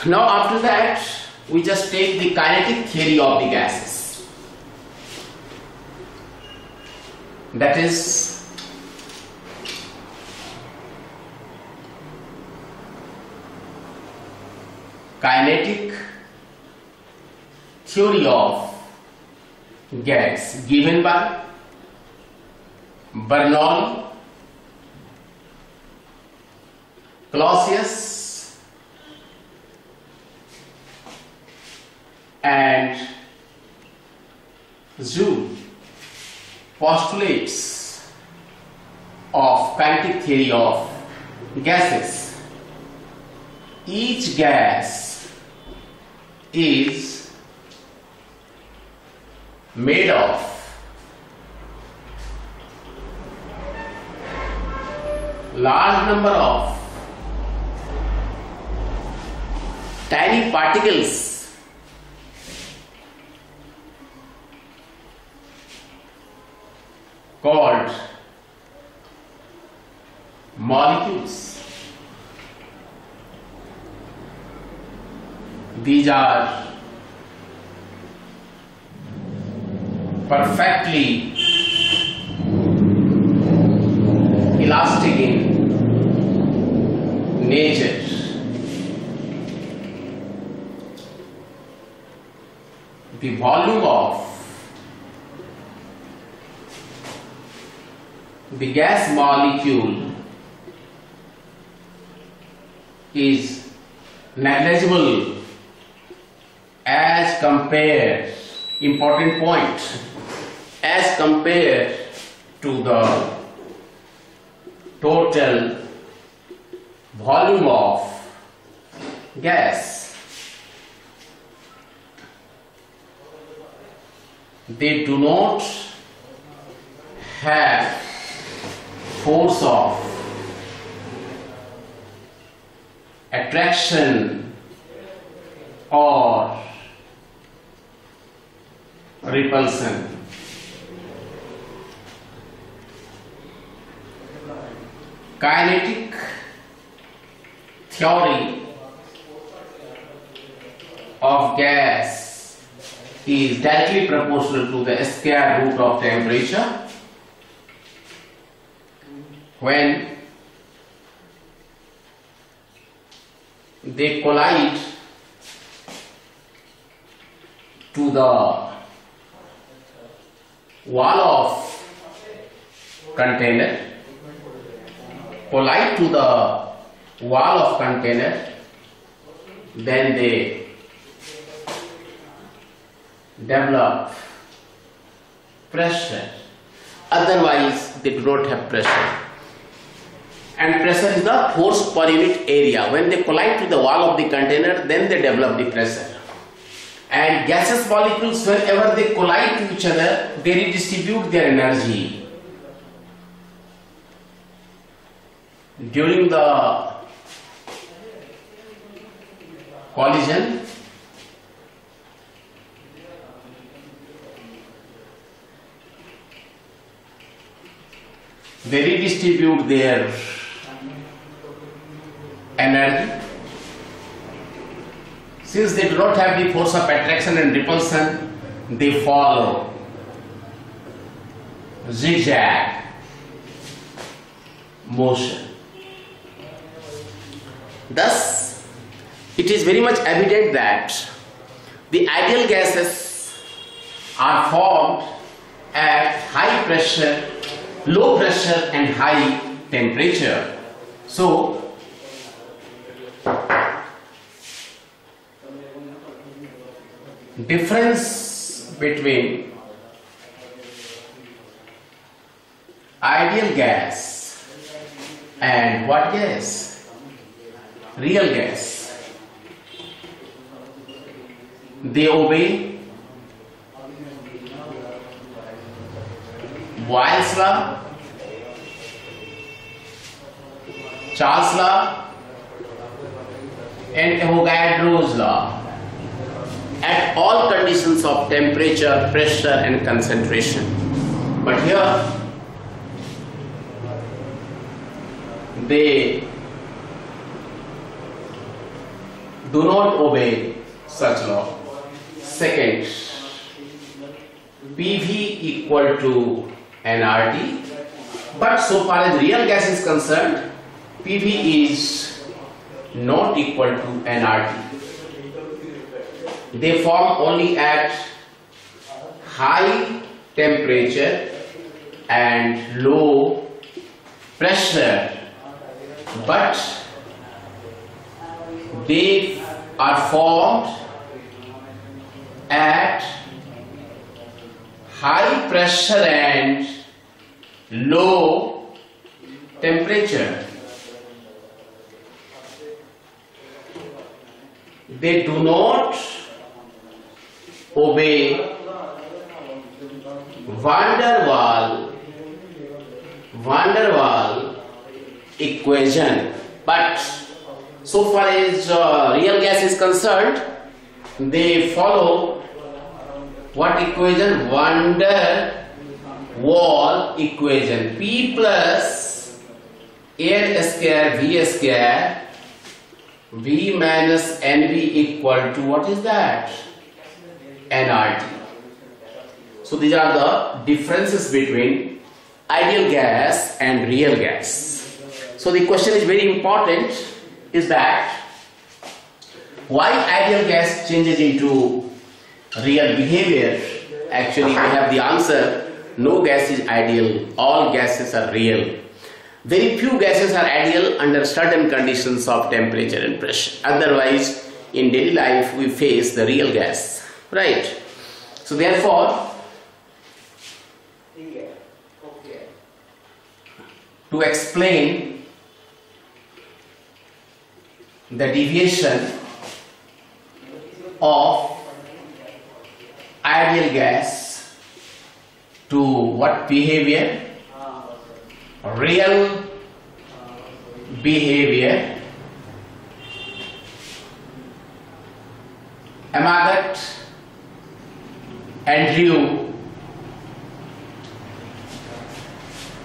Now after that, we just take the kinetic theory of the gases. That is, kinetic theory of gas given by Bernoulli, Clausius, and Joule postulates of kinetic theory of gases. Each gas is made of large number of tiny particles called molecules. These are perfectly elastic in nature. The volume of the gas molecule is negligible as compared, important point, as compared to the total volume of gas. They do not have force of attraction or repulsion. Kinetic theory of gas is directly proportional to the square root of temperature. When they collide to the wall of container, then they develop pressure. Otherwise they do not have pressure, and pressure is the force per unit area. When they collide to the wall of the container, then they develop the pressure. And gaseous molecules, whenever they collide to each other, they redistribute their energy. During the collision, they redistribute their energy. Since they do not have the force of attraction and repulsion, they follow zigzag motion. Thus, it is very much evident that the ideal gases are formed at high pressure, low pressure and high temperature. So, difference between ideal gas and what gas? Real gas. They obey Boyle's law, Charles' law and Avogadro's law at all conditions of temperature, pressure and concentration. But here they do not obey such law. Second, PV equal to nRT, but so far as real gas is concerned, PV is not equal to nRT. They form only at high temperature and low pressure, but they are formed at high pressure and low temperature. They do not obey van der Waal equation, but so far as real gas is concerned, they follow what equation? Van der Waal equation. P plus air square V square V minus NV equal to what is that? nRT. So these are the differences between ideal gas and real gas. So the question is very important, is that why ideal gas changes into real behavior? Actually we have the answer: no gas is ideal, all gases are real. Very few gases are ideal under certain conditions of temperature and pressure. Otherwise in daily life we face the real gas, right? So therefore, to explain the deviation of ideal gas to what behavior? Real behavior. Amagat Andrew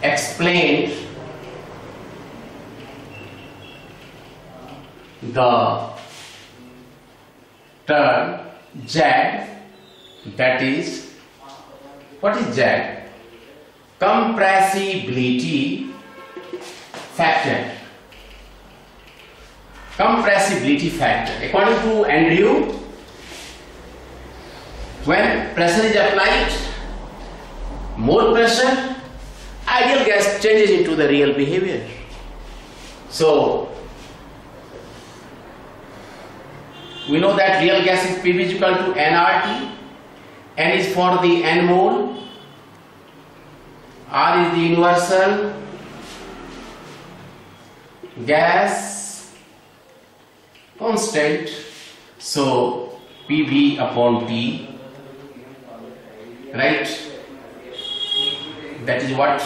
explained the term Z, that is, what is Z? Compressibility factor. Compressibility factor. According to Andrew, when pressure is applied, more pressure, ideal gas changes into the real behavior. So we know that real gas is PV is equal to nRT. N is for the N mole, R is the universal gas constant. So PV upon T, right? That is what,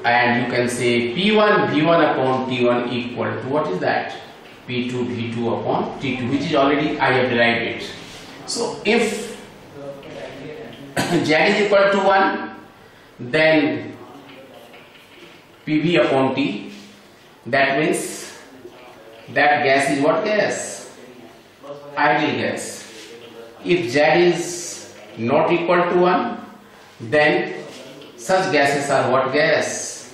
and you can say P1 V1 upon T1 equal to what is that? P2 V2 upon T2, which is already I have derived it. So if Z is equal to 1, then PV upon T, that means that gas is what gas? Ideal gas. If Z is not equal to 1, then such gases are what gas?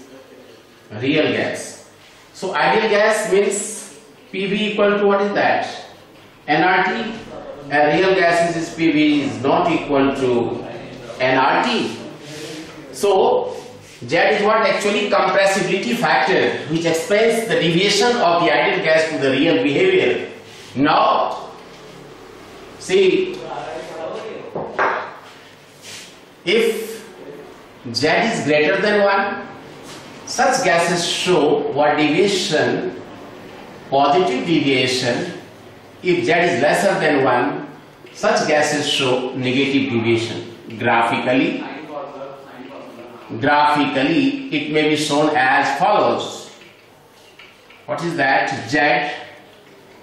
Real gas. So ideal gas means PV equal to what is that? nRT, and real gases is PV is not equal to nRT. So Z is what actually compressibility factor, which explains the deviation of the ideal gas to the real behavior. Now see, if Z is greater than 1, such gases show what deviation? Positive deviation. If Z is lesser than 1, such gases show negative deviation. Graphically, it may be shown as follows. What is that? Z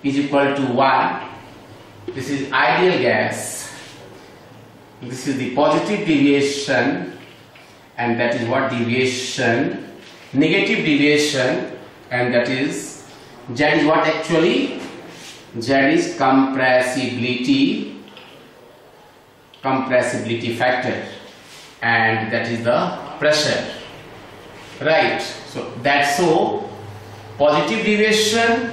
is equal to 1. This is ideal gas. This is the positive deviation, and that is what deviation? Negative deviation, and that is Z is what actually Z is compressibility factor, and that is the pressure, right? So that's so positive deviation,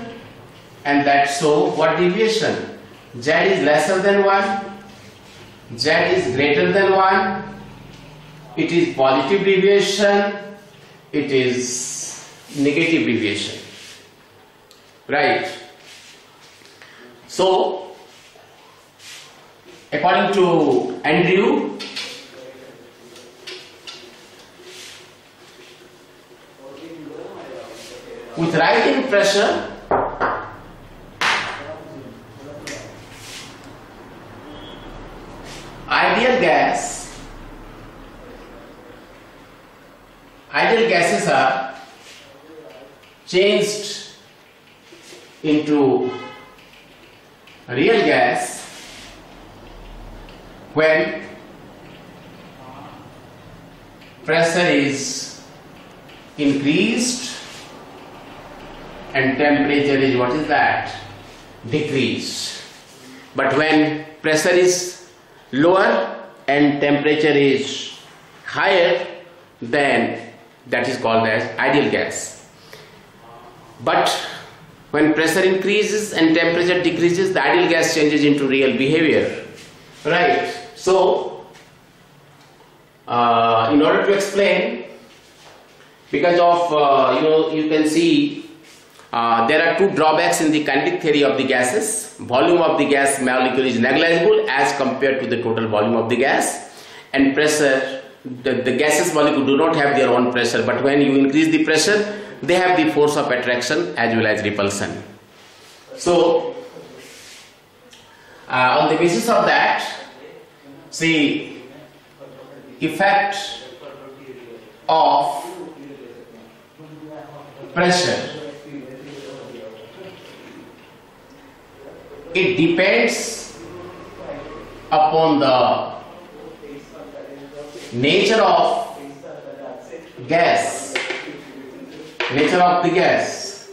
and that's so what deviation? Z is lesser than 1, Z is greater than 1, it is positive deviation, it is negative deviation, right? So according to Andrew, with rising pressure, ideal gases are changed into real gas when pressure is increased and temperature is, what is that, decreased. But when pressure is lower and temperature is higher, then that is called as ideal gas. But when pressure increases and temperature decreases, the ideal gas changes into real behavior, right? So in order to explain, because of you can see there are two drawbacks in the kinetic theory of the gases. Volume of the gas molecule is negligible as compared to the total volume of the gas, and pressure, the gaseous molecule do not have their own pressure, but when you increase the pressure, they have the force of attraction as well as repulsion. So on the basis of that, see, effect of pressure, it depends upon the nature of gas, nature of the gas.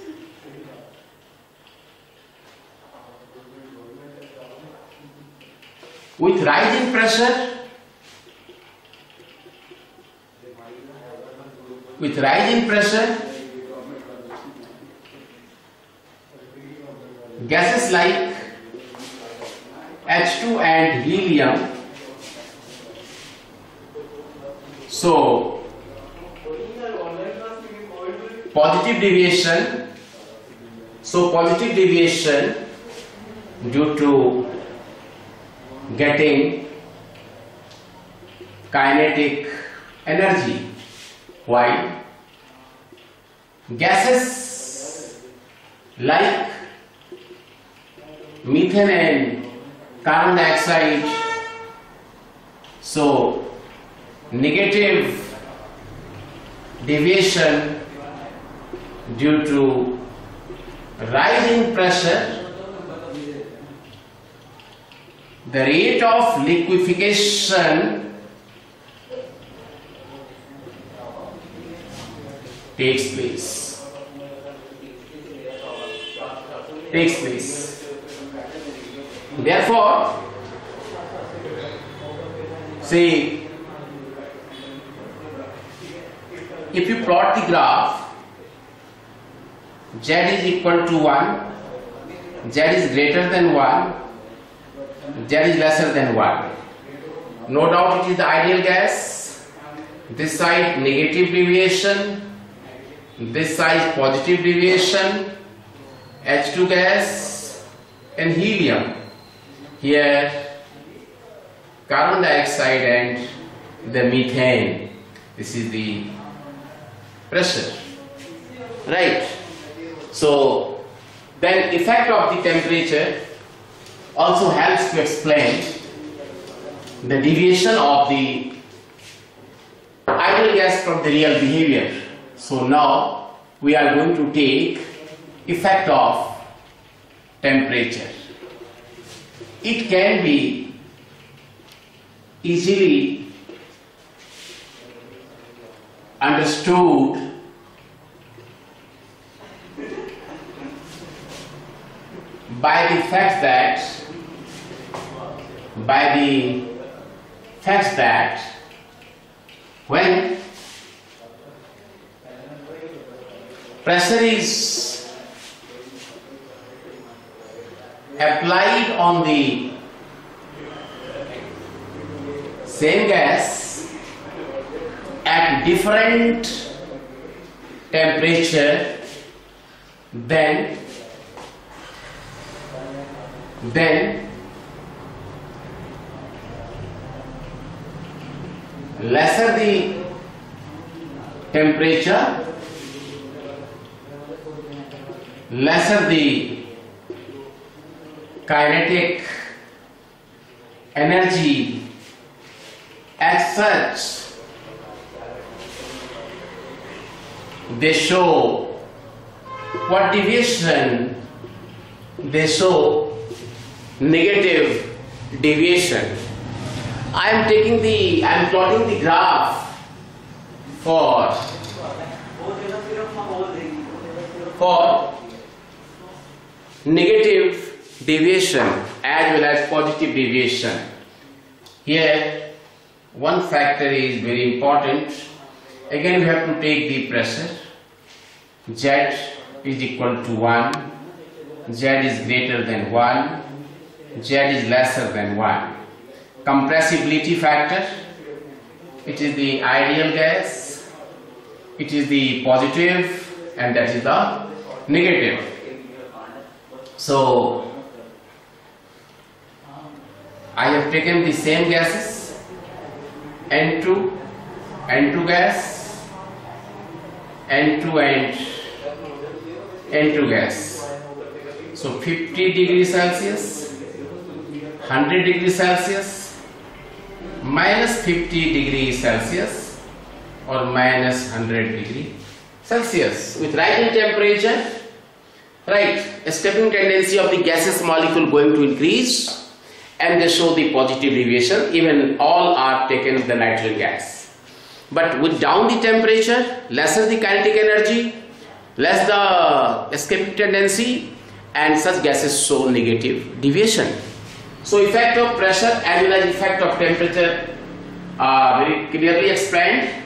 With rising pressure, gases like H2 and helium, so positive deviation due to getting kinetic energy, while gases like methane and carbon dioxide, so negative deviation due to rising pressure, the rate of liquefaction takes place. Therefore, see, if you plot the graph, Z is equal to 1, Z is greater than 1, Z is lesser than 1. No doubt it is the ideal gas. This side negative deviation, this side positive deviation, H2 gas and helium. Here carbon dioxide and the methane. This is the pressure, right? So then effect of the temperature also helps to explain the deviation of the ideal gas from the real behavior. So now we are going to take effect of temperature. It can be easily understood by the fact that when pressure is applied on the same gas at different temperature, then lesser the temperature, lesser the kinetic energy. As such, they show what deviation? They show negative deviation. I am plotting the graph for negative deviation as well as positive deviation. Here one factor is very important. Again we have to take the pressure. Z is equal to 1, Z is greater than 1, Z is lesser than 1. Compressibility factor, it is the ideal gas, it is the positive, and that is the negative. So I have taken the same gases, N2 gas, N2 and N2 gas. So 50 degrees Celsius, 100 degrees Celsius, minus 50 degrees Celsius or minus 100 degrees Celsius. With rising temperature, right, a stepping tendency of the gaseous molecule going to increase, and they show the positive deviation. Even all are taken the nitrogen gas. But with down the temperature, lesser the kinetic energy, less the escaping tendency, and such gases show negative deviation. So effect of pressure as well as effect of temperature are very clearly explained.